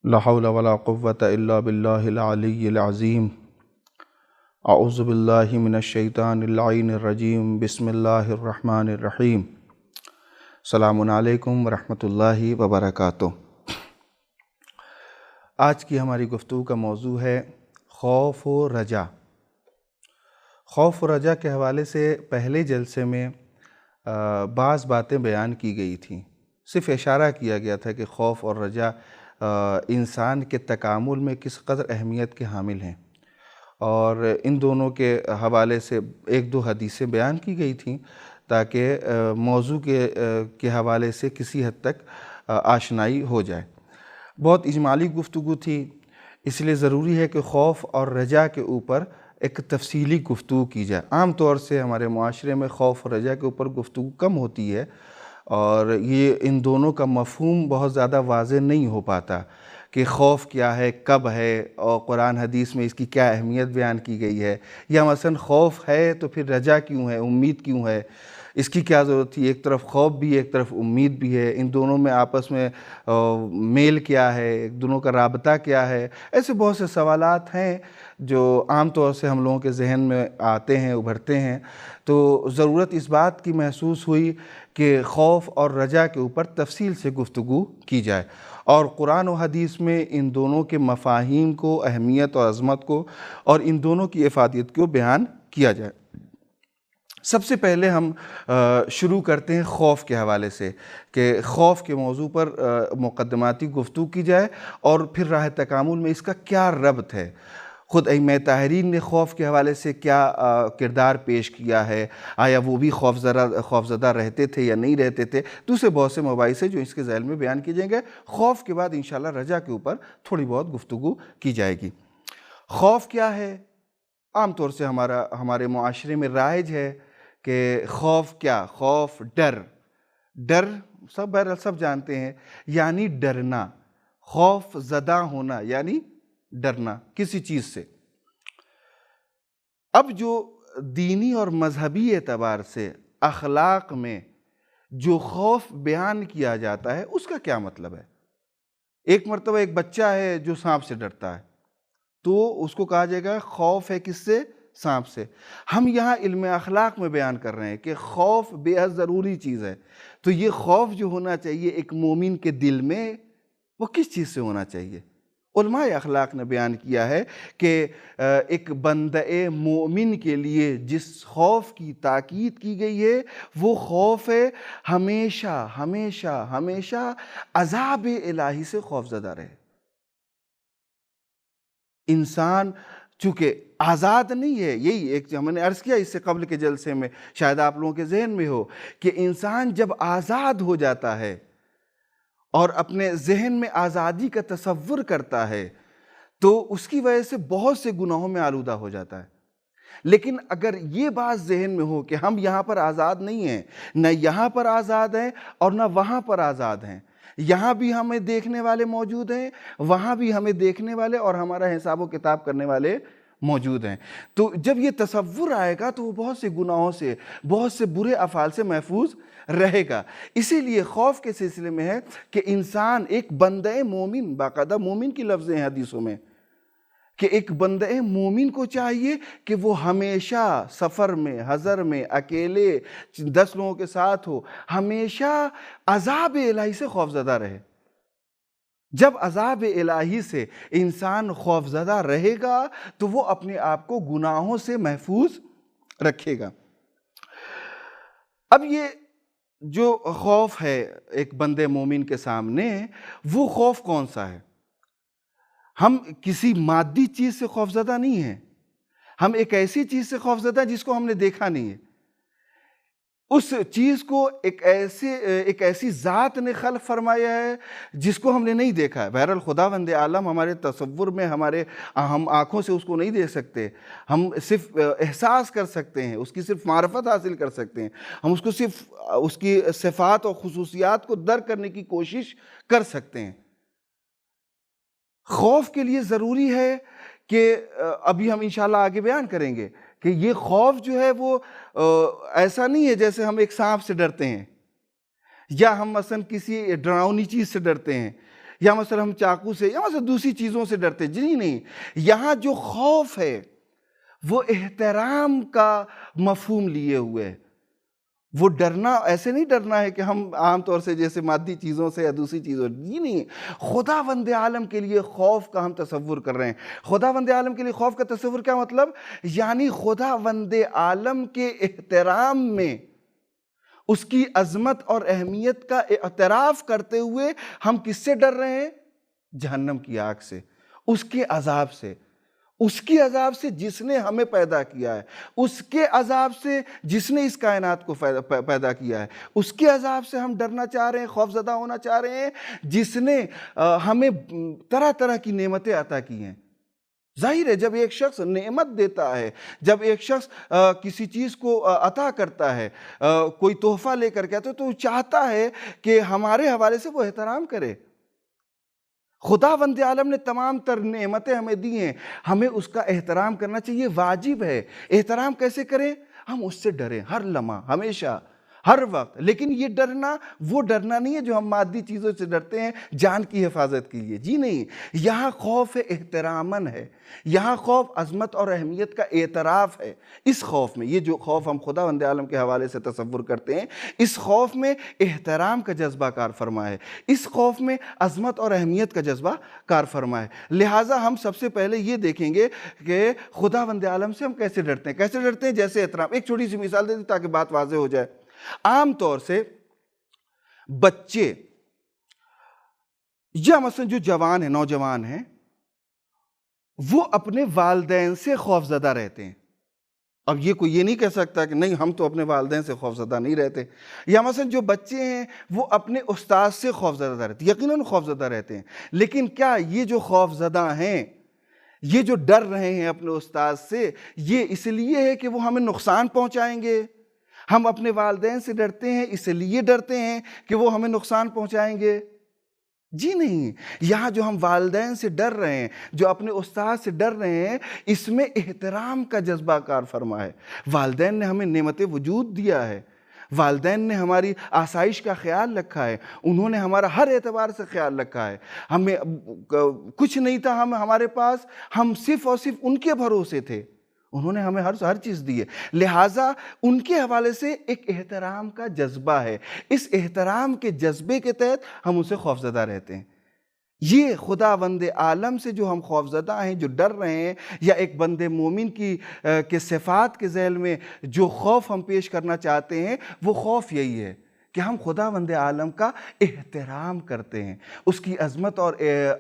لا حول ولا قوة الا باللہ العلی العظیم۔ اعوذ باللہ من الشیطان اللعین الرجیم۔ بسم اللہ الرحمن الرحیم۔ السلام علیکم ورحمۃ اللہ وبرکاتہ۔ آج کی ہماری گفتگو کا موضوع ہے خوف و رجا۔ خوف و رجا کے حوالے سے پہلے جلسے میں بعض باتیں بیان کی گئی تھیں، صرف اشارہ کیا گیا تھا کہ خوف اور رجا انسان کے تکامل میں کس قدر اہمیت کے حامل ہیں، اور ان دونوں کے حوالے سے ایک دو حدیثیں بیان کی گئی تھیں تاکہ موضوع کے حوالے سے کسی حد تک آشنائی ہو جائے۔ بہت اجمالی گفتگو تھی، اس لیے ضروری ہے کہ خوف اور رجا کے اوپر ایک تفصیلی گفتگو کی جائے۔ عام طور سے ہمارے معاشرے میں خوف اور رجا کے اوپر گفتگو کم ہوتی ہے، اور یہ ان دونوں کا مفہوم بہت زیادہ واضح نہیں ہو پاتا کہ خوف کیا ہے، کب ہے، اور قرآن حدیث میں اس کی کیا اہمیت بیان کی گئی ہے، یا مثلا خوف ہے تو پھر رجا کیوں ہے، امید کیوں ہے، اس کی کیا ضرورت تھی۔ ایک طرف خوف بھی ہے، ایک طرف امید بھی ہے، ان دونوں میں آپس میں میل کیا ہے، ایک دونوں کا رابطہ کیا ہے۔ ایسے بہت سے سوالات ہیں جو عام طور سے ہم لوگوں کے ذہن میں آتے ہیں، ابھرتے ہیں، تو ضرورت اس بات کی محسوس ہوئی کہ خوف اور رجا کے اوپر تفصیل سے گفتگو کی جائے، اور قرآن و حدیث میں ان دونوں کے مفاہیم کو، اہمیت اور عظمت کو، اور ان دونوں کی افادیت کو بیان کیا جائے۔ سب سے پہلے ہم شروع کرتے ہیں خوف کے حوالے سے، کہ خوف کے موضوع پر مقدماتی گفتگو کی جائے، اور پھر راہ تکامل میں اس کا کیا ربط ہے۔ خود ائمہ طاہرین نے خوف کے حوالے سے کیا کردار پیش کیا ہے، آیا وہ بھی خوفزدہ رہتے تھے یا نہیں رہتے تھے، دوسرے بہت سے مباحث جو اس کے ذیل میں بیان کیے جائیں گے۔ خوف کے بعد انشاءاللہ رجا کے اوپر تھوڑی بہت گفتگو کی جائے گی۔ خوف کیا ہے؟ عام طور سے ہمارے معاشرے میں رائج ہے کہ خوف کیا، خوف ڈر سب جانتے ہیں، یعنی ڈرنا، خوف زدہ ہونا یعنی ڈرنا کسی چیز سے۔ اب جو دینی اور مذہبی اعتبار سے اخلاق میں جو خوف بیان کیا جاتا ہے اس کا کیا مطلب ہے؟ ایک مرتبہ ایک بچہ ہے جو سانپ سے ڈرتا ہے، تو اس کو کہا جائے گا خوف ہے کس سے؟ سانپ سے۔ ہم یہاں علم اخلاق میں بیان کر رہے ہیں کہ خوف بے حد ضروری چیز ہے، تو یہ خوف جو ہونا چاہیے ایک مومن کے دل میں، وہ کس چیز سے ہونا چاہیے؟ علماء اخلاق نے بیان کیا ہے کہ ایک بندہ مومن کے لیے جس خوف کی تاکید کی گئی ہے وہ خوف ہے ہمیشہ ہمیشہ ہمیشہ عذاب الہی سے خوف زدہ رہے۔ انسان چونکہ آزاد نہیں ہے، یہی ایک ہم نے عرض کیا اس سے قبل کے جلسے میں، شاید آپ لوگوں کے ذہن میں ہو کہ انسان جب آزاد ہو جاتا ہے اور اپنے ذہن میں آزادی کا تصور کرتا ہے تو اس کی وجہ سے بہت سے گناہوں میں آلودہ ہو جاتا ہے۔ لیکن اگر یہ بات ذہن میں ہو کہ ہم یہاں پر آزاد نہیں ہیں، نہ یہاں پر آزاد ہیں اور نہ وہاں پر آزاد ہیں، یہاں بھی ہمیں دیکھنے والے موجود ہیں، وہاں بھی ہمیں دیکھنے والے اور ہمارا حساب و کتاب کرنے والے موجود ہیں، تو جب یہ تصور آئے گا تو وہ بہت سے گناہوں سے، بہت سے برے افعال سے محفوظ رہے گا۔ اسی لیے خوف کے سلسلے میں ہے کہ انسان ایک بندہ مومن، باقاعدہ مومن کی لفظیں ہیں حدیثوں میں، کہ ایک بندہ مومن کو چاہیے کہ وہ ہمیشہ سفر میں، حضر میں، اکیلے 10 لوگوں کے ساتھ ہو، ہمیشہ عذاب الہی سے خوفزدہ رہے۔ جب عذاب الہی سے انسان خوفزدہ رہے گا تو وہ اپنے آپ کو گناہوں سے محفوظ رکھے گا۔ اب یہ جو خوف ہے ایک بندے مومن کے سامنے، وہ خوف کون سا ہے؟ ہم کسی مادی چیز سے خوفزدہ نہیں ہیں، ہم ایک ایسی چیز سے خوفزدہ جس کو ہم نے دیکھا نہیں ہے۔ اس چیز کو ایک ایسی ذات نے خلق فرمایا ہے جس کو ہم نے نہیں دیکھا ہے۔ بہرحال خداوند عالم ہمارے تصور میں ہم آنکھوں سے اس کو نہیں دیکھ سکتے، ہم صرف احساس کر سکتے ہیں، اس کی صرف معرفت حاصل کر سکتے ہیں، ہم اس کو صرف اس کی صفات اور خصوصیات کو درک کرنے کی کوشش کر سکتے ہیں۔ خوف کے لیے ضروری ہے کہ ابھی ہم انشاءاللہ آگے بیان کریں گے کہ یہ خوف جو ہے وہ ایسا نہیں ہے جیسے ہم ایک سانپ سے ڈرتے ہیں، یا ہم مثلا کسی ڈراؤنی چیز سے ڈرتے ہیں، یا مثلا ہم چاقو سے یا مثلا دوسری چیزوں سے ڈرتے ہیں۔ جی نہیں، یہاں جو خوف ہے وہ احترام کا مفہوم لیے ہوئے ہے۔ وہ ڈرنا ایسے نہیں ڈرنا ہے کہ ہم عام طور سے جیسے مادی چیزوں سے یا دوسری چیزوں، یہ نہیں، خداوند عالم کے لیے خوف کا ہم تصور کر رہے ہیں۔ خداوند عالم کے لیے خوف کا تصور کیا مطلب؟ یعنی خداوند عالم کے احترام میں اس کی عظمت اور اہمیت کا اعتراف کرتے ہوئے ہم کس سے ڈر رہے ہیں؟ جہنم کی آگ سے، اس کے عذاب سے، اس کی عذاب سے جس نے ہمیں پیدا کیا ہے، اس کے عذاب سے جس نے اس کائنات کو پیدا کیا ہے، اس کے عذاب سے ہم ڈرنا چاہ رہے ہیں، خوف زدہ ہونا چاہ رہے ہیں، جس نے ہمیں طرح طرح کی نعمتیں عطا کی ہیں۔ ظاہر ہے جب ایک شخص نعمت دیتا ہے، جب ایک شخص کسی چیز کو عطا کرتا ہے، کوئی تحفہ لے کر کے آتا ہے، تو وہ چاہتا ہے کہ ہمارے حوالے سے وہ احترام کرے۔ خداوند عالم نے تمام تر نعمتیں ہمیں دی ہیں، ہمیں اس کا احترام کرنا چاہیے، واجب ہے۔ احترام کیسے کریں؟ ہم اس سے ڈریں ہر لمحہ، ہمیشہ، ہر وقت۔ لیکن یہ ڈرنا وہ ڈرنا نہیں ہے جو ہم مادی چیزوں سے ڈرتے ہیں جان کی حفاظت کے لیے، جی نہیں۔ یہاں خوف احتراماً ہے، یہاں خوف عظمت اور اہمیت کا اعتراف ہے۔ اس خوف میں، یہ جو خوف ہم خداوند عالم کے حوالے سے تصور کرتے ہیں، اس خوف میں احترام کا جذبہ کار فرما ہے، اس خوف میں عظمت اور اہمیت کا جذبہ کار فرما ہے۔ لہٰذا ہم سب سے پہلے یہ دیکھیں گے کہ خداوند عالم سے ہم کیسے ڈرتے ہیں۔ کیسے ڈرتے ہیں؟ جیسے احترام۔ ایک چھوٹی سی مثال دے دیں تاکہ بات واضح ہو جائے۔ عام طور سے بچے یا مثلا جو جوان ہیں، نوجوان ہیں، وہ اپنے والدین سے خوف زدہ رہتے ہیں۔ اب یہ کوئی یہ نہیں کہہ سکتا کہ نہیں ہم تو اپنے والدین سے خوف زدہ نہیں رہتے۔ یا مثلا جو بچے ہیں وہ اپنے استاد سے خوف زدہ رہتے ہیں، یقیناً خوف زدہ رہتے ہیں۔ لیکن کیا یہ جو خوف زدہ ہیں، یہ جو ڈر رہے ہیں اپنے استاد سے، یہ اس لیے ہے کہ وہ ہمیں نقصان پہنچائیں گے؟ ہم اپنے والدین سے ڈرتے ہیں اس لیے ڈرتے ہیں کہ وہ ہمیں نقصان پہنچائیں گے؟ جی نہیں۔ یہاں جو ہم والدین سے ڈر رہے ہیں، جو اپنے استاد سے ڈر رہے ہیں، اس میں احترام کا جذبہ کار فرما ہے۔ والدین نے ہمیں نعمت وجود دیا ہے، والدین نے ہماری آسائش کا خیال رکھا ہے، انہوں نے ہمارا ہر اعتبار سے خیال رکھا ہے۔ ہمیں کچھ نہیں تھا ہمارے پاس، ہم صرف اور صرف ان کے بھروسے تھے، انہوں نے ہمیں ہر چیز دی ہے۔ لہٰذا ان کے حوالے سے ایک احترام کا جذبہ ہے، اس احترام کے جذبے کے تحت ہم ان سے خوف زدہ رہتے ہیں۔ یہ خداوند عالم سے جو ہم خوف زدہ ہیں، جو ڈر رہے ہیں، یا ایک بندے مومن کے صفات کے ذیل میں جو خوف ہم پیش کرنا چاہتے ہیں، وہ خوف یہی ہے کہ ہم خداوند عالم کا احترام کرتے ہیں، اس کی عظمت اور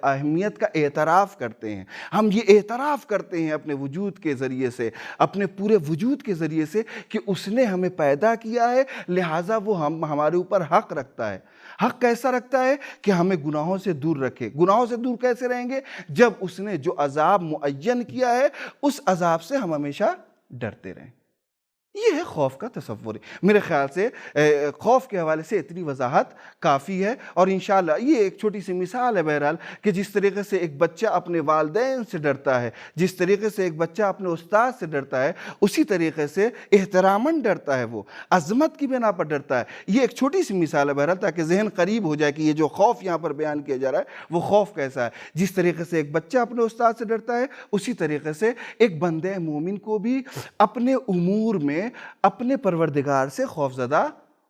اہمیت کا اعتراف کرتے ہیں۔ ہم یہ اعتراف کرتے ہیں اپنے وجود کے ذریعے سے، اپنے پورے وجود کے ذریعے سے، کہ اس نے ہمیں پیدا کیا ہے، لہٰذا وہ ہمارے اوپر حق رکھتا ہے۔ حق کیسا رکھتا ہے؟ کہ ہمیں گناہوں سے دور رکھے۔ گناہوں سے دور کیسے رہیں گے؟ جب اس نے جو عذاب معین کیا ہے، اس عذاب سے ہم ہمیشہ ڈرتے رہیں۔ یہ ہے خوف کا تصور۔ میرے خیال سے خوف کے حوالے سے اتنی وضاحت کافی ہے، اور انشاءاللہ یہ ایک چھوٹی سی مثال ہے بہرحال کہ جس طریقے سے ایک بچہ اپنے والدین سے ڈرتا ہے، جس طریقے سے ایک بچہ اپنے استاد سے ڈرتا ہے، اسی طریقے سے احتراماً ڈرتا ہے، وہ عظمت کی بنا پر ڈرتا ہے۔ یہ ایک چھوٹی سی مثال ہے بہرحال تاکہ ذہن قریب ہو جائے کہ یہ جو خوف یہاں پر بیان کیا جا رہا ہے وہ خوف کیسا ہے۔ جس طریقے سے ایک بچہ اپنے استاد سے ڈرتا ہے، اسی طریقے سے ایک بندے مومن کو بھی اپنے امور میں اپنے پروردگار سے خوف زدہ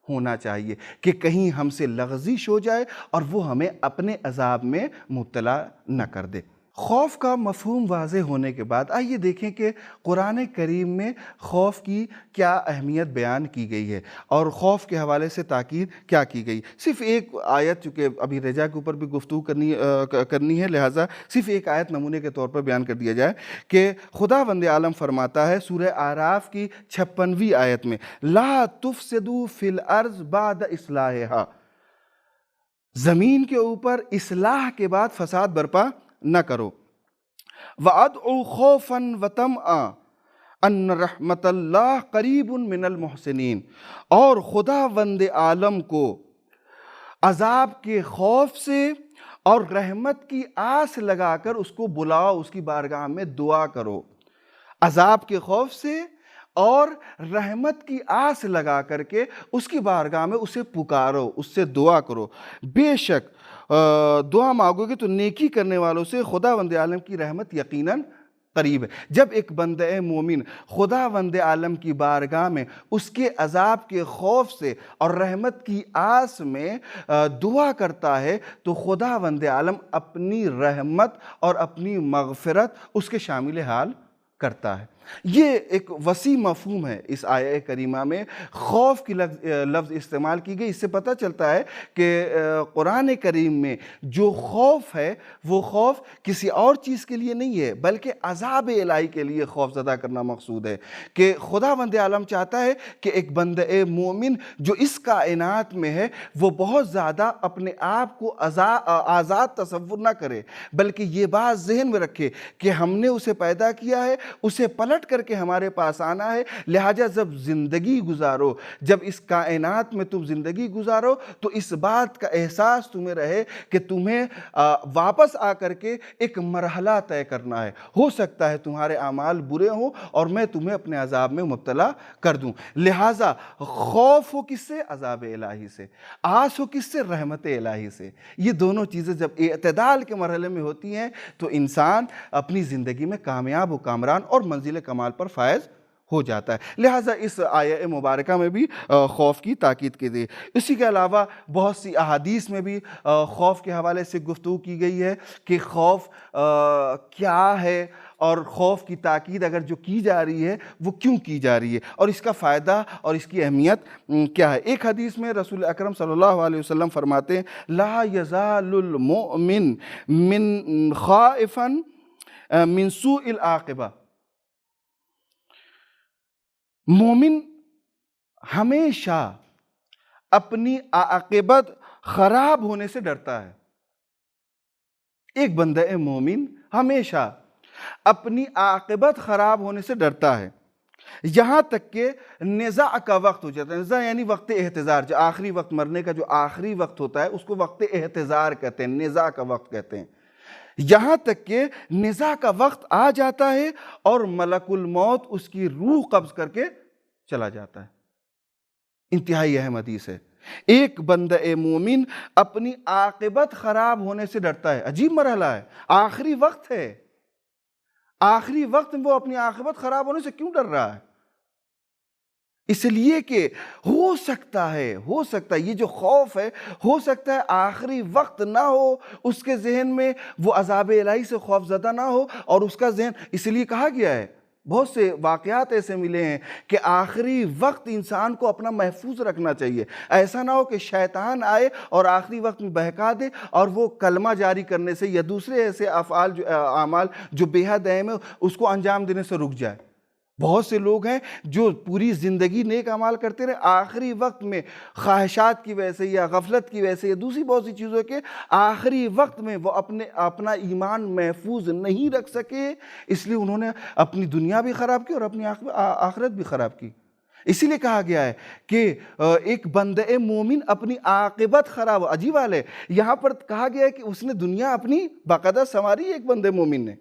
ہونا چاہیے کہ کہیں ہم سے لغزش ہو جائے اور وہ ہمیں اپنے عذاب میں مبتلا نہ کر دے۔ خوف کا مفہوم واضح ہونے کے بعد آئیے دیکھیں کہ قرآن کریم میں خوف کی کیا اہمیت بیان کی گئی ہے اور خوف کے حوالے سے تاکید کیا کی گئی۔ صرف ایک آیت، چونکہ ابھی رجا کے اوپر بھی گفتگو کرنی ہے، لہٰذا صرف ایک آیت نمونے کے طور پر بیان کر دیا جائے کہ خداوند عالم فرماتا ہے سورہ اعراف کی 56ویں آیت میں، لا تفسدوا فی الارض بعد اصلاحہا، زمین کے اوپر اصلاح کے بعد فساد برپا نہ کرو، وَأَدْعُوا خَوْفًا وَطَمْعًا أَنَّ رَحْمَتَ اللَّهِ قَرِيبٌ مِّنَ الْمُحْسِنِينَ، اور خداوند عالم کو عذاب کے خوف سے اور رحمت کی آس لگا کر اس کو بلاؤ، اس کی بارگاہ میں دعا کرو، عذاب کے خوف سے اور رحمت کی آس لگا کر کے اس کی بارگاہ میں اسے پکارو، اس سے دعا کرو، بے شک دعا مانگو گے تو نیکی کرنے والوں سے خداوند عالم کی رحمت یقیناً قریب ہے۔ جب ایک بندہ مومن خداوند عالم کی بارگاہ میں اس کے عذاب کے خوف سے اور رحمت کی آس میں دعا کرتا ہے تو خداوند عالم اپنی رحمت اور اپنی مغفرت اس کے شامل حال کرتا ہے۔ یہ ایک وسیع مفہوم ہے اس آیہ کریمہ میں خوف کی لفظ استعمال کی گئی۔ اس سے پتہ چلتا ہے کہ قرآن کریم میں جو خوف ہے وہ خوف کسی اور چیز کے لیے نہیں ہے بلکہ عذاب الہی کے لیے خوف زدہ کرنا مقصود ہے، کہ خداوند عالم چاہتا ہے کہ ایک بندہ مومن جو اس کائنات میں ہے وہ بہت زیادہ اپنے آپ کو آزاد تصور نہ کرے، بلکہ یہ بات ذہن میں رکھے کہ ہم نے اسے پیدا کیا ہے، اسے پلٹ کر کے ہمارے پاس آنا ہے، لہٰذا جب زندگی گزارو، جب اس کائنات میں تم زندگی گزارو تو اس بات کا احساس تمہیں رہے کہ تمہیں واپس آ کر کے ایک مرحلہ طے کرنا ہے۔ ہو سکتا ہے تمہارے اعمال برے ہوں اور میں تمہیں اپنے عذاب میں مبتلا کر دوں، لہٰذا خوف ہو کس سے؟ عذاب الہی سے، آس ہو کس سے؟ رحمت الہی سے۔ یہ دونوں چیزیں جب اعتدال کے مرحلے میں ہوتی ہیں تو انسان اپنی زندگی میں کامیاب و کامران اور منزل کمال پر فائز ہو جاتا ہے۔ لہٰذا اس آیہ مبارکہ میں بھی خوف کی تاکید کی گئی۔ اسی کے علاوہ بہت سی احادیث میں بھی خوف کے حوالے سے گفتگو کی گئی ہے کہ خوف کیا ہے اور خوف کی تاکید اگر جو کی جا رہی ہے وہ کیوں کی جا رہی ہے اور اس کا فائدہ اور اس کی اہمیت کیا ہے۔ ایک حدیث میں رسول اکرم صلی اللہ علیہ وسلم فرماتے ہیں لا یزال المؤمن من خائفا من سوء العاقبہ، مومن ہمیشہ اپنی عاقبت خراب ہونے سے ڈرتا ہے۔ ایک بندہ مومن ہمیشہ اپنی عاقبت خراب ہونے سے ڈرتا ہے، یہاں تک کہ نزاع کا وقت ہو جاتا ہے۔ نزاع یعنی وقت احتضار، جو آخری وقت، مرنے کا جو آخری وقت ہوتا ہے اس کو وقت احتضار کہتے ہیں، نزاع کا وقت کہتے ہیں۔ یہاں تک کہ نزاع کا وقت آ جاتا ہے اور ملک الموت اس کی روح قبض کر کے چلا جاتا ہے۔ انتہائی اہم حدیث ہے۔ ایک بندہ مومن اپنی عاقبت خراب ہونے سے ڈرتا ہے۔ عجیب مرحلہ ہے، آخری وقت ہے، آخری وقت میں وہ اپنی عاقبت خراب ہونے سے کیوں ڈر رہا ہے؟ اس لیے کہ ہو سکتا ہے یہ جو خوف ہے، ہو سکتا ہے آخری وقت نہ ہو اس کے ذہن میں، وہ عذاب الہی سے خوف زدہ نہ ہو اور اس کا ذہن، اس لیے کہا گیا ہے، بہت سے واقعات ایسے ملے ہیں کہ آخری وقت انسان کو اپنا محفوظ رکھنا چاہیے۔ ایسا نہ ہو کہ شیطان آئے اور آخری وقت میں بہکا دے اور وہ کلمہ جاری کرنے سے یا دوسرے ایسے اعمال جو بے حد اہم ہے اس کو انجام دینے سے رک جائے۔ بہت سے لوگ ہیں جو پوری زندگی نیک اعمال کرتے رہے، آخری وقت میں خواہشات کی وجہ سے یا غفلت کی وجہ سے یا دوسری بہت سی چیزوں کے آخری وقت میں وہ اپنا ایمان محفوظ نہیں رکھ سکے، اس لیے انہوں نے اپنی دنیا بھی خراب کی اور اپنی آخرت بھی خراب کی۔ اسی لیے کہا گیا ہے کہ ایک بندہ مومن اپنی عاقبت خراب، عجیب حال ہے، یہاں پر کہا گیا ہے کہ اس نے دنیا اپنی باقاعدہ سنواری، ایک بندے مومن نے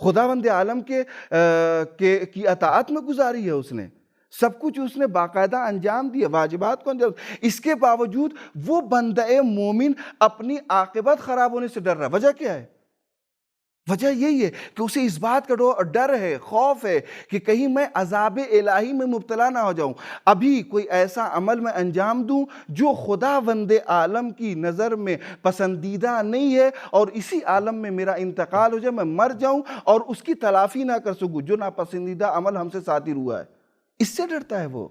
خداوند عالم کی اطاعت میں گزاری ہے، اس نے سب کچھ اس نے باقاعدہ انجام دیا، واجبات کو انجام، اس کے باوجود وہ بندہ مومن اپنی عاقبت خراب ہونے سے ڈر رہا ہے۔ وجہ کیا ہے؟ وجہ یہی ہے کہ اسے اس بات کا ڈر ہے، خوف ہے کہ کہیں میں عذاب الہی میں مبتلا نہ ہو جاؤں، ابھی کوئی ایسا عمل میں انجام دوں جو خداوند عالم کی نظر میں پسندیدہ نہیں ہے، اور اسی عالم میں میرا انتقال ہو جائے، میں مر جاؤں اور اس کی تلافی نہ کر سکوں جو ناپسندیدہ عمل ہم سے صادر ہوا ہے۔ اس سے ڈرتا ہے وہ۔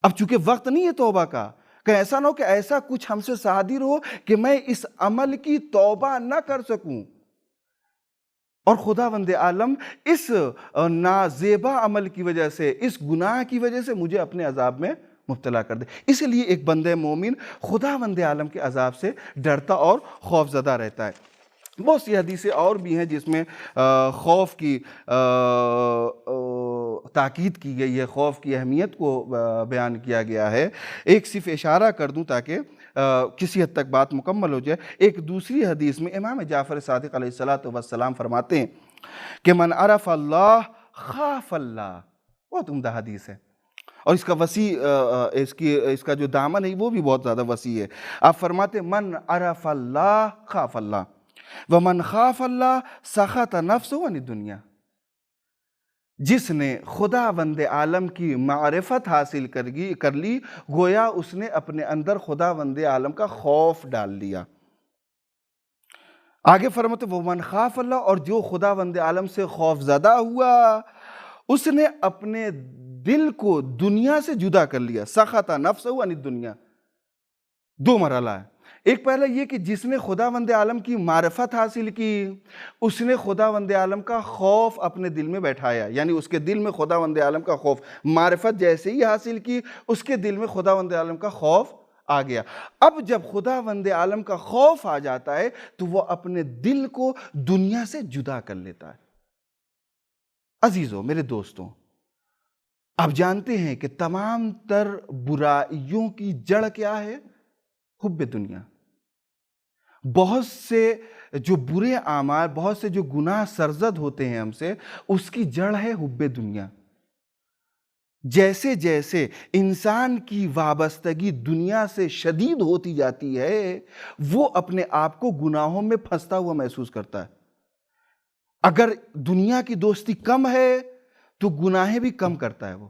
اب چونکہ وقت نہیں ہے توبہ کا، کہ ایسا نہ ہو کہ ایسا کچھ ہم سے صادر ہو کہ میں اس عمل کی توبہ نہ کر سکوں، اور خداوند عالم اس نازیبا عمل کی وجہ سے، اس گناہ کی وجہ سے مجھے اپنے عذاب میں مبتلا کر دے۔ اس لیے ایک بندہ مومن خداوند عالم کے عذاب سے ڈرتا اور خوف زدہ رہتا ہے۔ بہت سی حدیثیں اور بھی ہیں جس میں خوف کی تاکید کی گئی ہے، خوف کی اہمیت کو بیان کیا گیا ہے۔ ایک صرف اشارہ کر دوں تاکہ کسی حد تک بات مکمل ہو جائے۔ ایک دوسری حدیث میں امام جعفر صادق علیہ السلام فرماتے ہیں کہ من عرف اللہ خاف اللہ، بہت عمدہ حدیث ہے، اور اس کا وسیع اس کا جو دامن ہے وہ بھی بہت زیادہ وسیع ہے۔ آپ فرماتے ہیں من عرف اللہ خاف اللہ ومن خاف اللہ سخط نفسہ عن الدنیا، جس نے خداوند عالم کی معرفت حاصل کر لی، گویا اس نے اپنے اندر خداوند عالم کا خوف ڈال لیا۔ آگے فرماتے ومن خاف اللہ، اور جو خداوند عالم سے خوف زدہ ہوا اس نے اپنے دل کو دنیا سے جدا کر لیا۔ سخط نفسہ عن الدنیا، دو مرحلہ ہے۔ ایک پہلا یہ کہ جس نے خداوند عالم کی معرفت حاصل کی، اس نے خداوند عالم کا خوف اپنے دل میں بیٹھایا، یعنی اس کے دل میں خداوند عالم کا خوف، معرفت جیسے ہی حاصل کی اس کے دل میں خداوند عالم کا خوف آ گیا۔ اب جب خداوند عالم کا خوف آ جاتا ہے تو وہ اپنے دل کو دنیا سے جدا کر لیتا ہے۔ عزیزوں، میرے دوستوں، آپ جانتے ہیں کہ تمام تر برائیوں کی جڑ کیا ہے؟ حب دنیا۔ بہت سے جو برے اعمال، بہت سے جو گناہ سرزد ہوتے ہیں ہم سے، اس کی جڑ ہے حب دنیا۔ جیسے جیسے انسان کی وابستگی دنیا سے شدید ہوتی جاتی ہے، وہ اپنے آپ کو گناہوں میں پھنستا ہوا محسوس کرتا ہے۔ اگر دنیا کی دوستی کم ہے تو گناہیں بھی کم کرتا ہے، وہ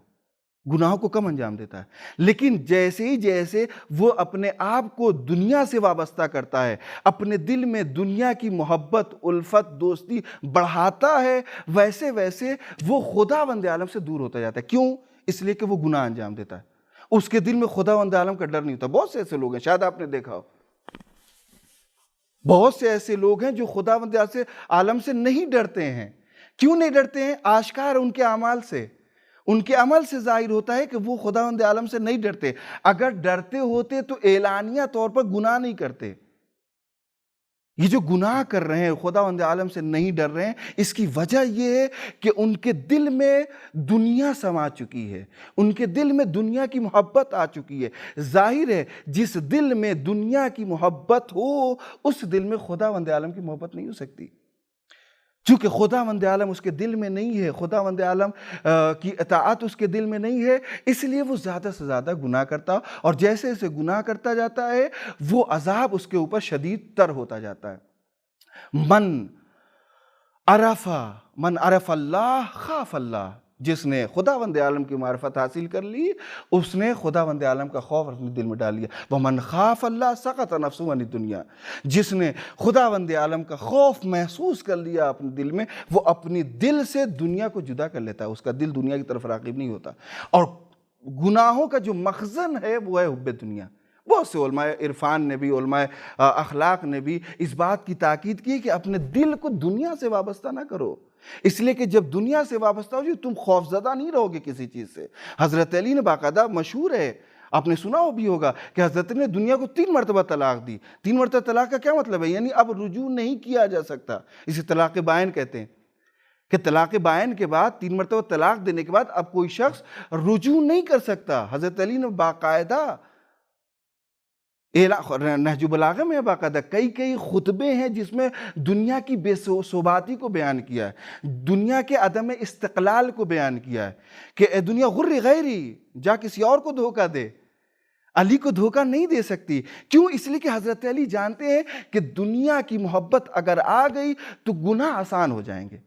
گناہوں کو کم انجام دیتا ہے۔ لیکن جیسے ہی جیسے وہ اپنے آپ کو دنیا سے وابستہ کرتا ہے، اپنے دل میں دنیا کی محبت، الفت، دوستی بڑھاتا ہے، ویسے ویسے وہ خداوند عالم سے دور ہوتا جاتا ہے۔ کیوں؟ اس لیے کہ وہ گناہ انجام دیتا ہے، اس کے دل میں خداوند عالم کا ڈر نہیں ہوتا۔ بہت سے ایسے لوگ ہیں، شاید آپ نے دیکھا ہو، بہت سے ایسے لوگ ہیں جو خداوند عالم سے نہیں ڈرتے ہیں۔ کیوں نہیں ڈرتے ہیں؟ آشکار ان کے اعمال سے، ان کے عمل سے ظاہر ہوتا ہے کہ وہ خداوند عالم سے نہیں ڈرتے۔ اگر ڈرتے ہوتے تو اعلانیہ طور پر گناہ نہیں کرتے۔ یہ جو گناہ کر رہے ہیں خداوند عالم سے نہیں ڈر رہے ہیں، اس کی وجہ یہ ہے کہ ان کے دل میں دنیا سما چکی ہے، ان کے دل میں دنیا کی محبت آ چکی ہے۔ ظاہر ہے جس دل میں دنیا کی محبت ہو اس دل میں خداوند عالم کی محبت نہیں ہو سکتی۔ چونکہ خداوند عالم اس کے دل میں نہیں ہے، خداوند عالم کی اطاعت اس کے دل میں نہیں ہے، اس لیے وہ زیادہ سے زیادہ گناہ کرتا، اور جیسے جیسے گناہ کرتا جاتا ہے وہ عذاب اس کے اوپر شدید تر ہوتا جاتا ہے۔ من عرف اللہ خاف اللہ، جس نے خداوند عالم کی معرفت حاصل کر لی اس نے خداوند عالم کا خوف اپنے دل میں ڈال لیا۔ وَمَنْ خَافَ اللَّهَ سَقَطَ نَفْسُهُ عَنِ الدُّنْيَا، جس نے خداوند عالم کا خوف محسوس کر لیا اپنے دل میں، وہ اپنی دل سے دنیا کو جدا کر لیتا ہے، اس کا دل دنیا کی طرف راغب نہیں ہوتا۔ اور گناہوں کا جو مخزن ہے وہ ہے حب دنیا۔ بہت سے علماء عرفان نے بھی، علماء اخلاق نے بھی اس بات کی تاکید کی کہ اپنے دل کو دنیا سے وابستہ نہ کرو، اس لیے کہ جب دنیا سے وابستہ ہو جائے تم خوف زدہ نہیں رہو گے کسی چیز سے۔ حضرت علی نے باقاعدہ، مشہور ہے، آپ نے سنا بھی ہوگا کہ حضرت نے دنیا کو 3 مرتبہ طلاق دی۔ 3 مرتبہ طلاق کا کیا مطلب ہے؟ یعنی اب رجوع نہیں کیا جا سکتا، اسے طلاق بائن کہتے ہیں، کہ طلاق بائن کے بعد 3 مرتبہ طلاق دینے کے بعد اب کوئی شخص رجوع نہیں کر سکتا۔ حضرت علی نے باقاعدہ، نہج البلاغہ میں باقاعدہ کئی خطبے ہیں جس میں دنیا کی بے ثباتی کو بیان کیا ہے، دنیا کے عدم استقلال کو بیان کیا ہے، کہ اے دنیا غر غیری، جا کسی اور کو دھوکہ دے، علی کو دھوکہ نہیں دے سکتی. کیوں؟ اس لیے کہ حضرت علی جانتے ہیں کہ دنیا کی محبت اگر آ گئی تو گناہ آسان ہو جائیں گے،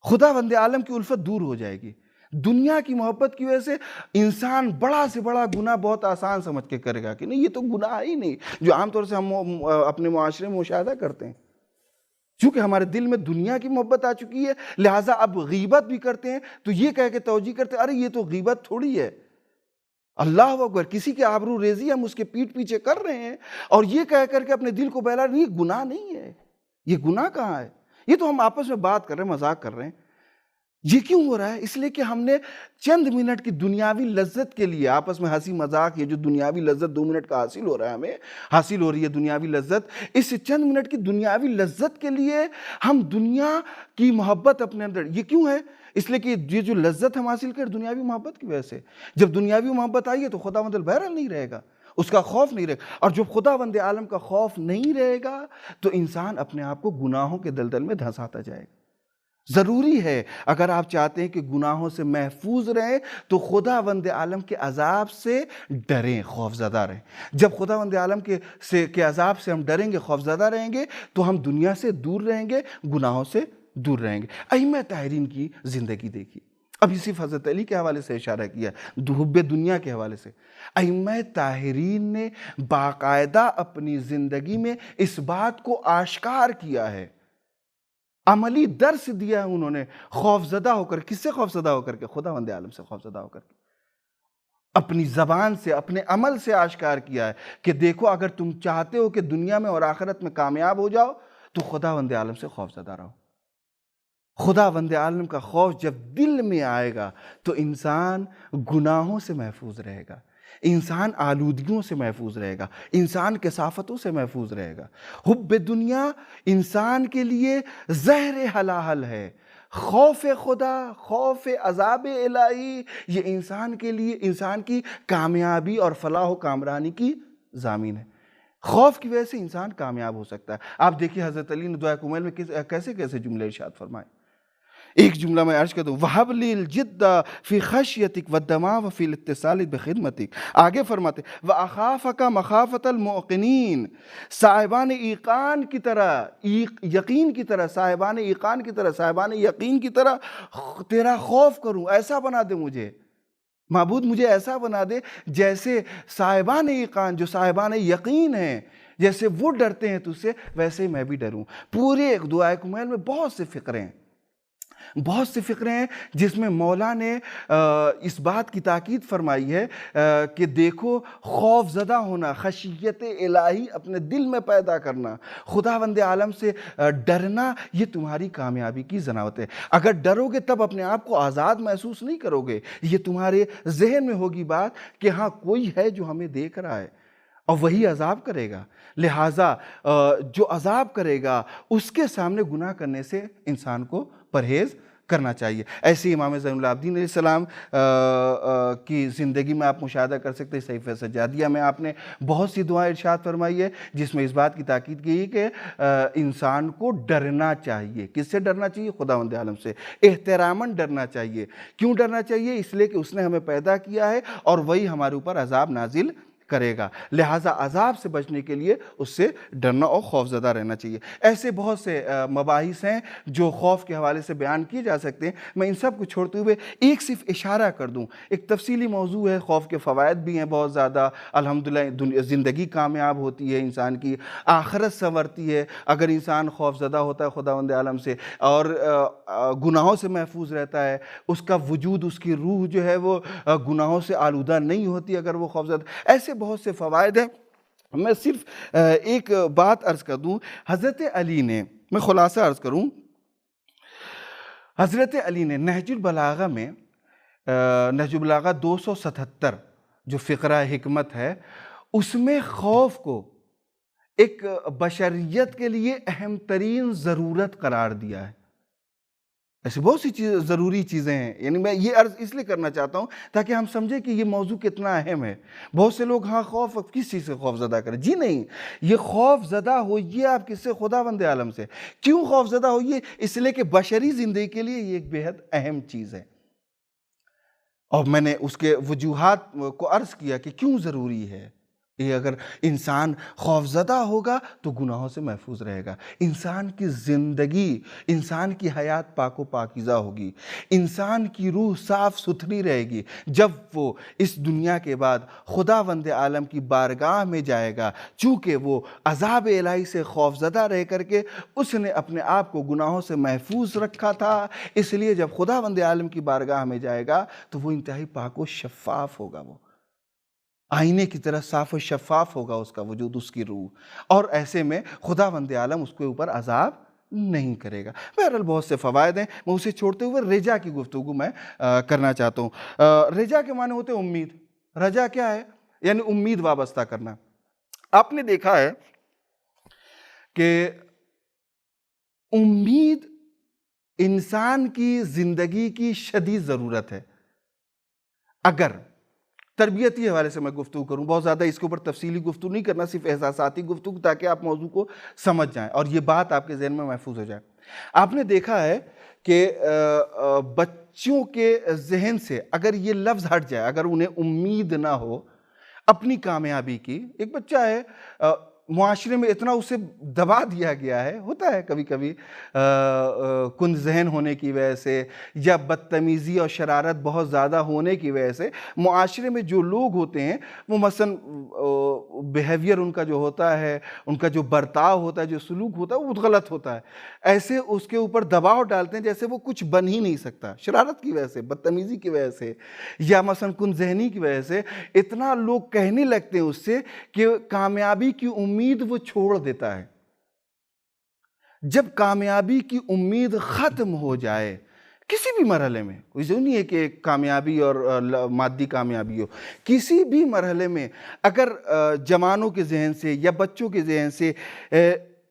خدا بند عالم کی الفت دور ہو جائے گی. دنیا کی محبت کی وجہ سے انسان بڑا سے بڑا گناہ بہت آسان سمجھ کے کرے گا کہ نہیں یہ تو گناہ ہی نہیں، جو عام طور سے ہم اپنے معاشرے میں مشاہدہ کرتے ہیں. چونکہ ہمارے دل میں دنیا کی محبت آ چکی ہے، لہٰذا اب غیبت بھی کرتے ہیں تو یہ کہہ کے توجیہ کرتے ہیں ارے یہ تو غیبت تھوڑی ہے، اللہ اکبر، کسی کے آبرو ریزی ہم اس کے پیٹھ پیچھے کر رہے ہیں اور یہ کہہ کر کے اپنے دل کو بہلا رہے ہیں یہ گناہ نہیں ہے. یہ گناہ کہاں ہے؟ یہ تو ہم آپس میں بات کر رہے ہیں، مذاق کر رہے ہیں. یہ کیوں ہو رہا ہے؟ اس لیے کہ ہم نے چند منٹ کی دنیاوی لذت کے لیے آپس میں ہنسی مذاق، یہ جو دنیاوی لذت 2 منٹ کا حاصل ہو رہا ہے، ہمیں حاصل ہو رہی ہے دنیاوی لذت، اس چند منٹ کی دنیاوی لذت کے لیے ہم دنیا کی محبت اپنے اندر، یہ کیوں ہے؟ اس لیے کہ یہ جو لذت ہم حاصل کر دنیاوی محبت کی وجہ سے، جب دنیاوی محبت آئی ہے تو خداوند البہرحال نہیں رہے گا، اس کا خوف نہیں رہے گا. اور جب خداوند عالم کا خوف نہیں رہے گا تو انسان اپنے آپ کو گناہوں کے دلدل میں دھنساتا جائے گا. ضروری ہے اگر آپ چاہتے ہیں کہ گناہوں سے محفوظ رہیں تو خداوند عالم کے عذاب سے ڈریں، خوفزدہ رہیں. جب خداوند عالم کے عذاب سے ہم ڈریں گے، خوفزدہ رہیں گے تو ہم دنیا سے دور رہیں گے، گناہوں سے دور رہیں گے. ائمہ طاہرین کی زندگی دیکھیے، ابھی صرف حضرت علی کے حوالے سے اشارہ کیا، حب دنیا کے حوالے سے. ائمہ طاہرین نے باقاعدہ اپنی زندگی میں اس بات کو آشکار کیا ہے، عملی درس دیا ہے انہوں نے، خوفزدہ ہو کر. کس سے خوفزدہ ہو کر کے؟ خداوند عالم سے خوفزدہ ہو کر کے. اپنی زبان سے، اپنے عمل سے آشکار کیا ہے کہ دیکھو اگر تم چاہتے ہو کہ دنیا میں اور آخرت میں کامیاب ہو جاؤ تو خداوند عالم سے خوفزدہ رہو. خداوند عالم کا خوف جب دل میں آئے گا تو انسان گناہوں سے محفوظ رہے گا، انسان آلودگیوں سے محفوظ رہے گا، انسان کثافتوں سے محفوظ رہے گا. حب دنیا انسان کے لیے زہر حلاحل ہے. خوف خدا، خوف عذاب الہی، یہ انسان کے لیے انسان کی کامیابی اور فلاح و کامرانی کی ضامن ہے. خوف کی وجہ سے انسان کامیاب ہو سکتا ہے. آپ دیکھیے حضرت علی نے دعائے کمیل میں کیسے کیسے جملے ارشاد فرمائے. ایک جملہ میں عرض کر دوں، وَحَبْ لِي الْجِدَّ فِي خَشْيَتِكَ وَالدَّمَامَ فِي الْاِتِّصَالِ بِخِدْمَتِكَ. آگے فرماتے وَأَخَافَكَ مَخَافَةَ الْمُوقِنِينَ، صاحبان ایقان کی طرح، یقین کی طرح، صاحبان ایقان کی طرح، صاحبان یقین کی طرح تیرا خوف کروں. ایسا بنا دے مجھے معبود، مجھے ایسا بنا دے جیسے صاحبان ایقان، جو صاحبان یقین ہیں، جیسے وہ ڈرتے ہیں تجھ سے ویسے ہی میں بھی ڈروں. پورے دعائے کمیل میں بہت سے فقرے ہیں، بہت سے فقرے ہیں جس میں مولا نے اس بات کی تاکید فرمائی ہے کہ دیکھو خوف زدہ ہونا، خشیت الہی اپنے دل میں پیدا کرنا، خداوند عالم سے ڈرنا، یہ تمہاری کامیابی کی ضمانت ہے. اگر ڈرو گے تب اپنے آپ کو آزاد محسوس نہیں کرو گے، یہ تمہارے ذہن میں ہوگی بات کہ ہاں کوئی ہے جو ہمیں دیکھ رہا ہے اور وہی عذاب کرے گا. لہٰذا جو عذاب کرے گا اس کے سامنے گناہ کرنے سے انسان کو پرہیز کرنا چاہیے. ایسے امام زین العابدین علیہ السلام کی زندگی میں آپ مشاہدہ کر سکتے ہیں. صحیفہ سجادیہ میں آپ نے بہت سی دعائیں ارشاد فرمائی ہے جس میں اس بات کی تاکید کی ہے کہ انسان کو ڈرنا چاہیے. کس سے ڈرنا چاہیے؟ خداوند عالم سے. احتراماً ڈرنا چاہیے. کیوں ڈرنا چاہیے؟ اس لیے کہ اس نے ہمیں پیدا کیا ہے اور وہی ہمارے اوپر عذاب نازل کرے گا. لہٰذا عذاب سے بچنے کے لیے اس سے ڈرنا اور خوفزدہ رہنا چاہیے. ایسے بہت سے مباحث ہیں جو خوف کے حوالے سے بیان کیے جا سکتے ہیں. میں ان سب کو چھوڑتے ہوئے ایک صرف اشارہ کر دوں. ایک تفصیلی موضوع ہے، خوف کے فوائد بھی ہیں بہت زیادہ. الحمدللہ زندگی کامیاب ہوتی ہے، انسان کی آخرت سنورتی ہے اگر انسان خوفزدہ ہوتا ہے خداوند عالم سے اور گناہوں سے محفوظ رہتا ہے. اس کا وجود، اس کی روح جو ہے وہ گناہوں سے آلودہ نہیں ہوتی اگر وہ خوفزدہ. ایسے بہت سے فوائد ہیں. میں صرف ایک بات عرض کر دوں. حضرت علی نے، میں خلاصہ عرض کروں، حضرت علی نے نہج البلاغہ میں، نہج البلاغہ 277 جو فقرہ حکمت ہے، اس میں خوف کو ایک بشریت کے لیے اہم ترین ضرورت قرار دیا ہے. ایسی بہت سی ضروری چیزیں ہیں. یعنی میں یہ عرض اس لیے کرنا چاہتا ہوں تاکہ ہم سمجھیں کہ یہ موضوع کتنا اہم ہے. بہت سے لوگ ہاں خوف کس چیز سے خوف زدہ کریں؟ جی نہیں، یہ خوف زدہ ہوئیے آپ کس سے؟ خداوند عالم سے. کیوں خوف زدہ ہوئیے؟ اس لیے کہ بشری زندگی کے لیے یہ ایک بے حد اہم چیز ہے. اور میں نے اس کے وجوہات کو عرض کیا کہ کیوں ضروری ہے یہ. اگر انسان خوفزدہ ہوگا تو گناہوں سے محفوظ رہے گا. انسان کی زندگی، انسان کی حیات پاک و پاکیزہ ہوگی. انسان کی روح صاف ستھری رہے گی جب وہ اس دنیا کے بعد خداوند عالم کی بارگاہ میں جائے گا. چونکہ وہ عذاب الہی سے خوفزدہ رہ کر کے اس نے اپنے آپ کو گناہوں سے محفوظ رکھا تھا، اس لیے جب خداوند عالم کی بارگاہ میں جائے گا تو وہ انتہائی پاک و شفاف ہوگا. وہ آئینے کی طرح صاف و شفاف ہوگا اس کا وجود، اس کی روح. اور ایسے میں خداوند عالم اس کے اوپر عذاب نہیں کرے گا. بہرحال بہت سے فوائد ہیں. میں اسے چھوڑتے ہوئے رجا کی گفتگو میں کرنا چاہتا ہوں. رجا کے معنی ہوتے ہیں امید. رجا کیا ہے؟ یعنی امید وابستہ کرنا. آپ نے دیکھا ہے کہ امید انسان کی زندگی کی شدید ضرورت ہے. اگر تربیتی حوالے سے میں گفتگو کروں، بہت زیادہ اس کے اوپر تفصیلی گفتگو نہیں کرنا، صرف احساساتی گفتگو، تاکہ آپ موضوع کو سمجھ جائیں اور یہ بات آپ کے ذہن میں محفوظ ہو جائے. آپ نے دیکھا ہے کہ بچوں کے ذہن سے اگر یہ لفظ ہٹ جائے، اگر انہیں امید نہ ہو اپنی کامیابی کی. ایک بچہ ہے، معاشرے میں اتنا اسے دبا دیا گیا ہے، ہوتا ہے کبھی کبھی کند ذہن ہونے کی وجہ سے یا بدتمیزی اور شرارت بہت زیادہ ہونے کی وجہ سے معاشرے میں جو لوگ ہوتے ہیں وہ مثلا بیہیویئر ان کا جو ہوتا ہے، ان کا جو برتاؤ ہوتا ہے، جو سلوک ہوتا ہے وہ بہت غلط ہوتا ہے. ایسے اس کے اوپر دباؤ ڈالتے ہیں جیسے وہ کچھ بن ہی نہیں سکتا. شرارت کی وجہ سے، بدتمیزی کی وجہ سے یا مثلا کند ذہنی کی وجہ سے اتنا لوگ کہنے لگتے ہیں اس سے کہ کامیابی کی امید وہ چھوڑ دیتا ہے. جب کامیابی کی امید ختم ہو جائے کسی بھی مرحلے میں، کوئی ضروری نہیں ہے کہ کامیابی اور مادی کامیابی ہو، کسی بھی مرحلے میں اگر جوانوں کے ذہن سے یا بچوں کے ذہن سے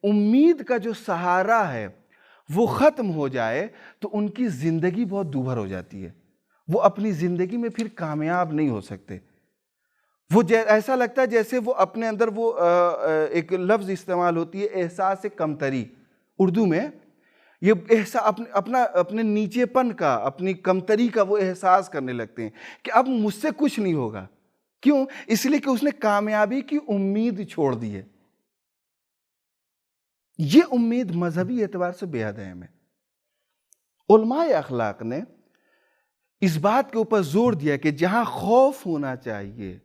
امید کا جو سہارا ہے وہ ختم ہو جائے تو ان کی زندگی بہت دوبھر ہو جاتی ہے. وہ اپنی زندگی میں پھر کامیاب نہیں ہو سکتے. وہ ایسا لگتا ہے جیسے وہ اپنے اندر وہ ایک لفظ استعمال ہوتی ہے احساس کمتری. اردو میں یہ اپنے نیچے پن کا، اپنی کمتری کا وہ احساس کرنے لگتے ہیں کہ اب مجھ سے کچھ نہیں ہوگا. کیوں؟ اس لیے کہ اس نے کامیابی کی امید چھوڑ دی ہے. یہ امید مذہبی اعتبار سے بے حد اہم ہے. علماء اخلاق نے اس بات کے اوپر زور دیا کہ جہاں خوف ہونا چاہیے،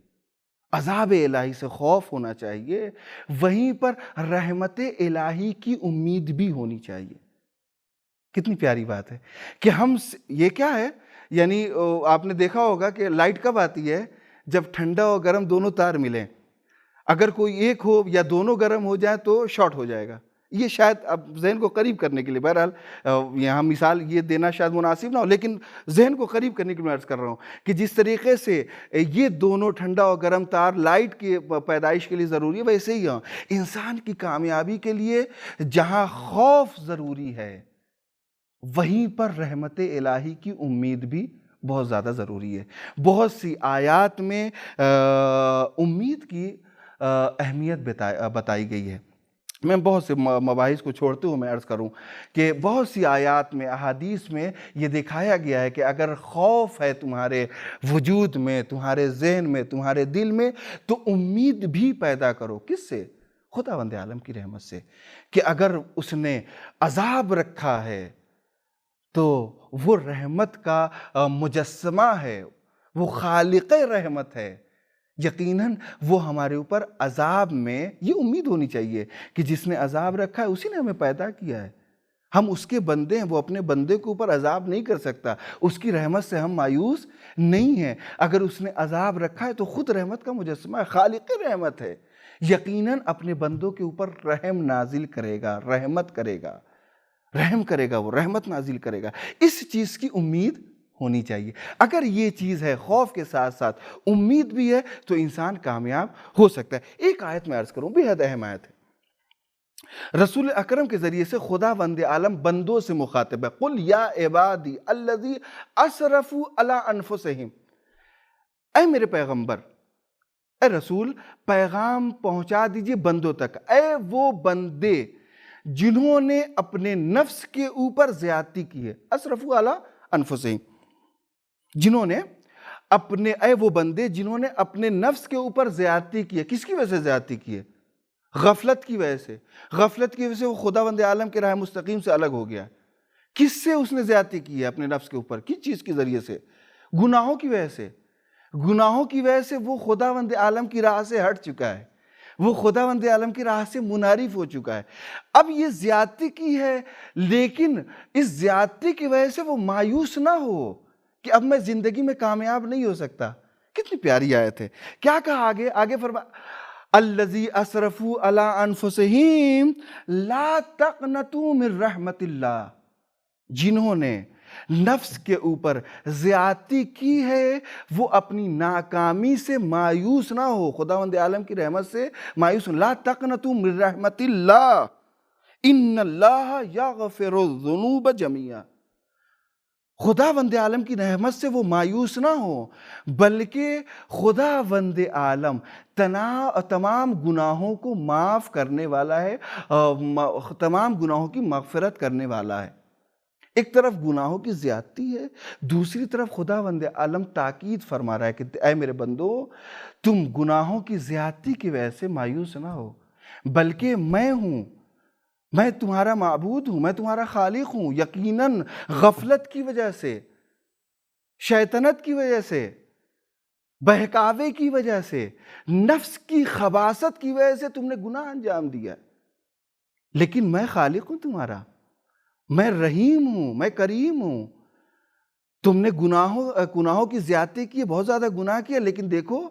عذاب الہی سے خوف ہونا چاہیے، وہیں پر رحمت الہی کی امید بھی ہونی چاہیے. کتنی پیاری بات ہے کہ ہم یہ کیا ہے، یعنی آپ نے دیکھا ہوگا کہ لائٹ کب آتی ہے؟ جب ٹھنڈا اور گرم دونوں تار ملیں. اگر کوئی ایک ہو یا دونوں گرم ہو جائیں تو شارٹ ہو جائے گا. یہ شاید اب ذہن کو قریب کرنے کے لیے، بہرحال یہاں مثال یہ دینا شاید مناسب نہ ہو، لیکن ذہن کو قریب کرنے کے لیے میں عرض کر رہا ہوں کہ جس طریقے سے یہ دونوں ٹھنڈا اور گرم تار لائٹ کی پیدائش کے لیے ضروری ہے، ویسے ہی انسان کی کامیابی کے لیے جہاں خوف ضروری ہے وہیں پر رحمت الہی کی امید بھی بہت زیادہ ضروری ہے. بہت سی آیات میں امید کی اہمیت بتائی گئی ہے. میں بہت سے مباحث کو چھوڑتے ہوئے میں عرض کروں کہ بہت سی آیات میں، احادیث میں یہ دکھایا گیا ہے کہ اگر خوف ہے تمہارے وجود میں، تمہارے ذہن میں، تمہارے دل میں، تو امید بھی پیدا کرو. کس سے؟ خداوند عالم کی رحمت سے. کہ اگر اس نے عذاب رکھا ہے تو وہ رحمت کا مجسمہ ہے، وہ خالق رحمت ہے. یقیناً وہ ہمارے اوپر عذاب میں، یہ امید ہونی چاہیے کہ جس نے عذاب رکھا ہے اسی نے ہمیں پیدا کیا ہے. ہم اس کے بندے ہیں، وہ اپنے بندے کے اوپر عذاب نہیں کر سکتا. اس کی رحمت سے ہم مایوس نہیں ہیں. اگر اس نے عذاب رکھا ہے تو خود رحمت کا مجسمہ ہے، خالق رحمت ہے. یقیناً اپنے بندوں کے اوپر رحم نازل کرے گا، رحمت کرے گا، رحم کرے گا، وہ رحمت نازل کرے گا. اس چیز کی امید ہونی چاہیے. اگر یہ چیز ہے، خوف کے ساتھ ساتھ امید بھی ہے، تو انسان کامیاب ہو سکتا ہے. ایک آیت میں عرض کروں، بے حد اہم آیت ہے. رسول اکرم کے ذریعے سے خداوند عالم بندوں سے مخاطب ہے. قل یا عبادی الذی اسرفوا علی انفسہم. اے میرے پیغمبر، اے رسول، پیغام پہنچا دیجئے بندوں تک. اے وہ بندے جنہوں نے اپنے نفس کے اوپر زیادتی کی ہے. اسرفوا علی انفسہم، جنہوں نے اپنے وہ بندے جنہوں نے اپنے نفس کے اوپر زیادتی کی ہے. کس کی وجہ سے زیادتی کی ہے؟ غفلت کی وجہ سے. غفلت کی وجہ سے وہ خداوند عالم کے راہ مستقیم سے الگ ہو گیا. کس سے اس نے زیادتی کی ہے اپنے نفس کے اوپر؟ کس چیز کے ذریعے سے؟ گناہوں کی وجہ سے. گناہوں کی وجہ سے وہ خداوند عالم کی راہ سے ہٹ چکا ہے. وہ خداوند عالم کی راہ سے منحرف ہو چکا ہے. اب یہ زیادتی کی ہے، لیکن اس زیادتی کی وجہ سے وہ مایوس نہ ہو کہ اب میں زندگی میں کامیاب نہیں ہو سکتا. کتنی پیاری آیت ہے. کیا کہا آگے الذی اسرفوا علی انفسہم لا تقنطوا من رحمت اللہ. جنہوں نے نفس کے اوپر زیادتی کی ہے وہ اپنی ناکامی سے مایوس نہ ہو، خداوند عالم کی رحمت سے مایوس نہ. لا تقنطوا من رحمت اللہ ان اللہ یغفر الذنوب جميعا. خداوند عالم کی رحمت سے وہ مایوس نہ ہو، بلکہ خداوند عالم تمام گناہوں کو معاف کرنے والا ہے، تمام گناہوں کی مغفرت کرنے والا ہے. ایک طرف گناہوں کی زیادتی ہے، دوسری طرف خداوند عالم تاکید فرما رہا ہے کہ اے میرے بندو، تم گناہوں کی زیادتی کی وجہ سے مایوس نہ ہو، بلکہ میں ہوں، میں تمہارا معبود ہوں، میں تمہارا خالق ہوں. یقیناً غفلت کی وجہ سے، شیطنت کی وجہ سے، بہکاوے کی وجہ سے، نفس کی خباثت کی وجہ سے تم نے گناہ انجام دیا. لیکن میں خالق ہوں تمہارا، میں رحیم ہوں، میں کریم ہوں. تم نے گناہوں کی زیادتی کی، بہت زیادہ گناہ کیا، لیکن دیکھو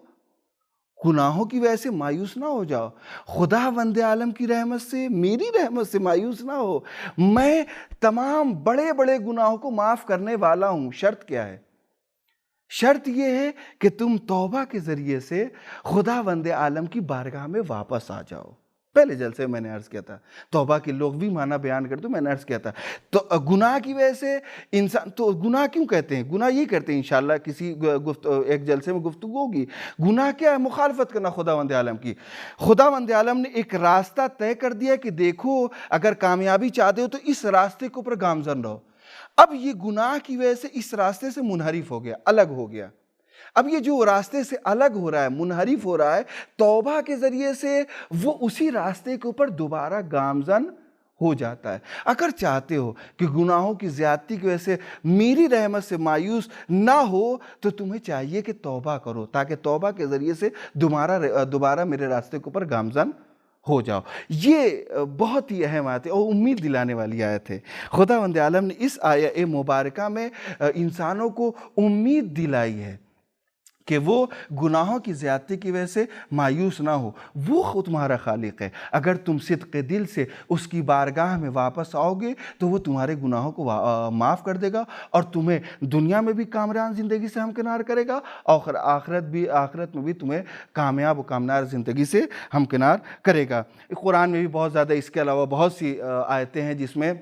گناہوں کی وجہ سے مایوس نہ ہو جاؤ. خداوند عالم کی رحمت سے، میری رحمت سے مایوس نہ ہو. میں تمام بڑے بڑے گناہوں کو معاف کرنے والا ہوں. شرط کیا ہے؟ شرط یہ ہے کہ تم توبہ کے ذریعے سے خداوند عالم کی بارگاہ میں واپس آ جاؤ. پہلے جلسے میں نے عرض کیا تھا، توبہ کے لوگ بھی معنی بیان کرتے، میں نے عرض کیا تھا تو گناہ کی وجہ سے انسان، تو گناہ کیوں کہتے ہیں؟ گناہ یہ کرتے ہیں، انشاءاللہ کسی ایک جلسے میں گفتگو ہوگی. گناہ کیا ہے؟ مخالفت کرنا خداوند عالم کی. خداوند عالم نے ایک راستہ طے کر دیا کہ دیکھو اگر کامیابی چاہتے ہو تو اس راستے کے اوپر گامزن رہو. اب یہ گناہ کی وجہ سے اس راستے سے منحرف ہو گیا، الگ ہو گیا. اب یہ جو راستے سے الگ ہو رہا ہے، منحرف ہو رہا ہے، توبہ کے ذریعے سے وہ اسی راستے کے اوپر دوبارہ گامزن ہو جاتا ہے. اگر چاہتے ہو کہ گناہوں کی زیادتی کی وجہ سے میری رحمت سے مایوس نہ ہو تو تمہیں چاہیے کہ توبہ کرو، تاکہ توبہ کے ذریعے سے دوبارہ میرے راستے کے اوپر گامزن ہو جاؤ. یہ بہت ہی اہم آیت ہے اور امید دلانے والی آیت ہے. خداوند عالم نے اس آیت مبارکہ میں انسانوں کو امید دلائی ہے کہ وہ گناہوں کی زیادتی کی وجہ سے مایوس نہ ہو. وہ خود تمہارا خالق ہے. اگر تم صدق دل سے اس کی بارگاہ میں واپس آؤ گے تو وہ تمہارے گناہوں کو معاف کر دے گا اور تمہیں دنیا میں بھی کامران زندگی سے ہمکنار کرے گا اور آخرت میں بھی تمہیں کامیاب و کامنار زندگی سے ہمکنار کرے گا. قرآن میں بھی بہت زیادہ اس کے علاوہ بہت سی آیتیں ہیں جس میں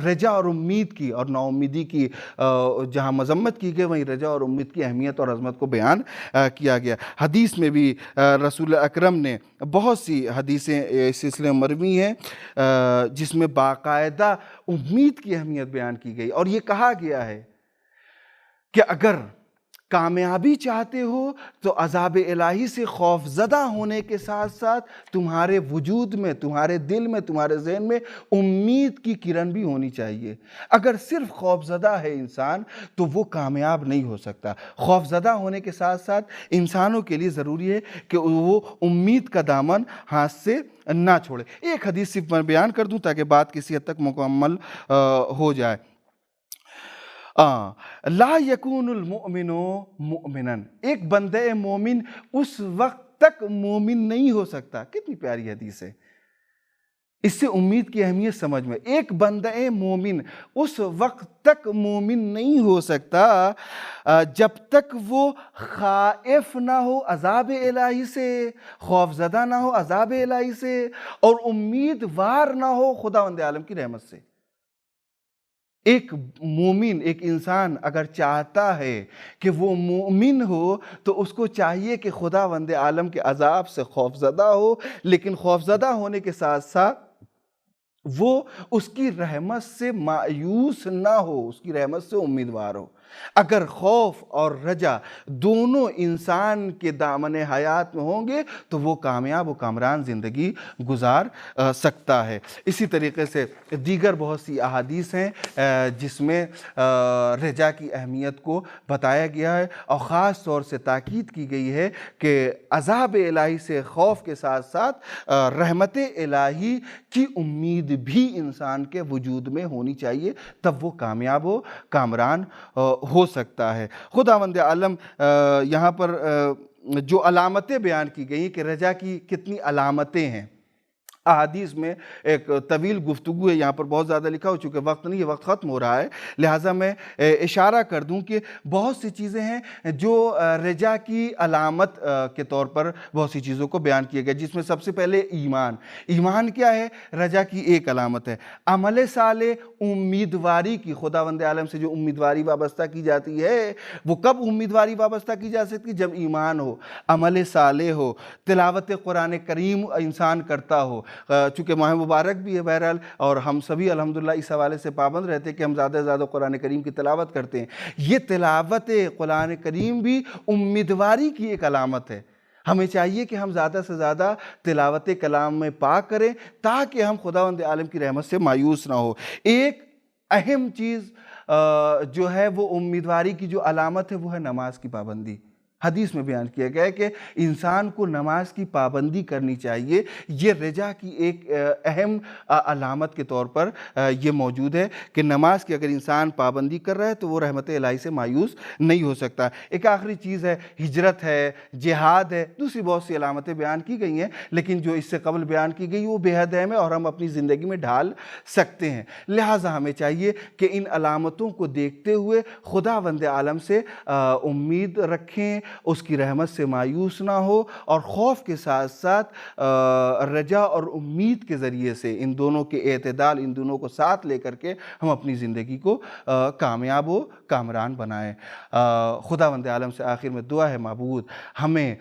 رجا اور امید کی اور نا امیدی کی جہاں مذمت کی گئی، وہیں رجا اور امید کی اہمیت اور عظمت کو بیان کیا گیا. حدیث میں بھی رسول اکرم نے بہت سی حدیثیں اس سلسلے میں مروی ہیں جس میں باقاعدہ امید کی اہمیت بیان کی گئی اور یہ کہا گیا ہے کہ اگر کامیابی چاہتے ہو تو عذاب الہی سے خوف زدہ ہونے کے ساتھ ساتھ تمہارے وجود میں، تمہارے دل میں، تمہارے ذہن میں امید کی کرن بھی ہونی چاہیے. اگر صرف خوف زدہ ہے انسان تو وہ کامیاب نہیں ہو سکتا. خوف زدہ ہونے کے ساتھ ساتھ انسانوں کے لیے ضروری ہے کہ وہ امید کا دامن ہاتھ سے نہ چھوڑے. ایک حدیث صرف میں بیان کر دوں تاکہ بات کسی حد تک مکمل ہو جائے. لا یکون المؤمن مؤمنا، ایک بندہ مومن اس وقت تک مومن نہیں ہو سکتا. کتنی پیاری حدیث ہے. اس سے امید کی اہمیت سمجھ میں. ایک بندہ مومن اس وقت تک مومن نہیں ہو سکتا جب تک وہ خائف نہ ہو عذاب الہی سے، خوف زدہ نہ ہو عذاب الہی سے اور امیدوار نہ ہو خداوند عالم کی رحمت سے. ایک مومن، ایک انسان اگر چاہتا ہے کہ وہ مومن ہو تو اس کو چاہیے کہ خداوند عالم کے عذاب سے خوف زدہ ہو، لیکن خوف زدہ ہونے کے ساتھ ساتھ وہ اس کی رحمت سے مایوس نہ ہو، اس کی رحمت سے امیدوار ہو. اگر خوف اور رجا دونوں انسان کے دامن حیات میں ہوں گے تو وہ کامیاب و کامران زندگی گزار سکتا ہے۔ اسی طریقے سے دیگر بہت سی احادیث ہیں جس میں رجا کی اہمیت کو بتایا گیا ہے، اور خاص طور سے تاکید کی گئی ہے کہ عذاب الہی سے خوف کے ساتھ ساتھ رحمت الہی کی امید بھی انسان کے وجود میں ہونی چاہیے، تب وہ کامیاب و کامران ہو سکتا ہے۔ خداوند عالم یہاں پر جو علامتیں بیان کی گئی کہ رجا کی کتنی علامتیں ہیں، احادیث میں ایک طویل گفتگو ہے، یہاں پر بہت زیادہ لکھا ہو چکہ وقت نہیں ہے، وقت ختم ہو رہا ہے، لہٰذا میں اشارہ کر دوں کہ بہت سی چیزیں ہیں جو رجا کی علامت کے طور پر بہت سی چیزوں کو بیان کیا گیا، جس میں سب سے پہلے ایمان کیا ہے؟ رجا کی ایک علامت ہے۔ عمل صالح، امیدواری کی، خداوند عالم سے جو امیدواری وابستہ کی جاتی ہے وہ کب امیدواری وابستہ کی جا سکتی؟ جب ایمان ہو، عمل صالح ہو، تلاوت قرآن کریم انسان کرتا ہو، چونکہ ماہ مبارک بھی ہے بہرحال، اور ہم سبھی الحمدللہ اس حوالے سے پابند رہتے ہیں کہ ہم زیادہ سے زیادہ قرآن کریم کی تلاوت کرتے ہیں۔ یہ تلاوت قرآن کریم بھی امیدواری کی ایک علامت ہے۔ ہمیں چاہیے کہ ہم زیادہ سے زیادہ تلاوت کلام میں پاک کریں تاکہ ہم خداوند عالم کی رحمت سے مایوس نہ ہو۔ ایک اہم چیز جو ہے وہ امیدواری کی جو علامت ہے وہ ہے نماز کی پابندی۔ حدیث میں بیان کیا گیا ہے کہ انسان کو نماز کی پابندی کرنی چاہیے، یہ رجا کی ایک اہم علامت کے طور پر یہ موجود ہے کہ نماز کی اگر انسان پابندی کر رہا ہے تو وہ رحمت الہی سے مایوس نہیں ہو سکتا۔ ایک آخری چیز ہے، ہجرت ہے، جہاد ہے، دوسری بہت سی علامتیں بیان کی گئی ہیں، لیکن جو اس سے قبل بیان کی گئی وہ بے حد اہم ہے اور ہم اپنی زندگی میں ڈھال سکتے ہیں۔ لہٰذا ہمیں چاہیے کہ ان علامتوں کو دیکھتے ہوئے خداوند عالم سے امید رکھیں، اس کی رحمت سے مایوس نہ ہو، اور خوف کے ساتھ ساتھ رجا اور امید کے ذریعے سے ان دونوں کے اعتدال، ان دونوں کو ساتھ لے کر کے ہم اپنی زندگی کو کامیاب و کامران بنائیں۔ خداوند عالم سے آخر میں دعا ہے، معبود ہمیں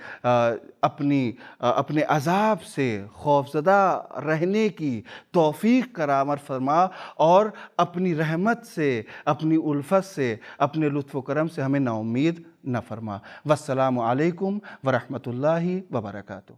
اپنے عذاب سے خوفزدہ رہنے کی توفیق کرامت فرما، اور اپنی رحمت سے، اپنی الفت سے، اپنے لطف و کرم سے ہمیں نا امید نہ فرما۔ والسلام علیکم ورحمۃ اللہ وبرکاتہ۔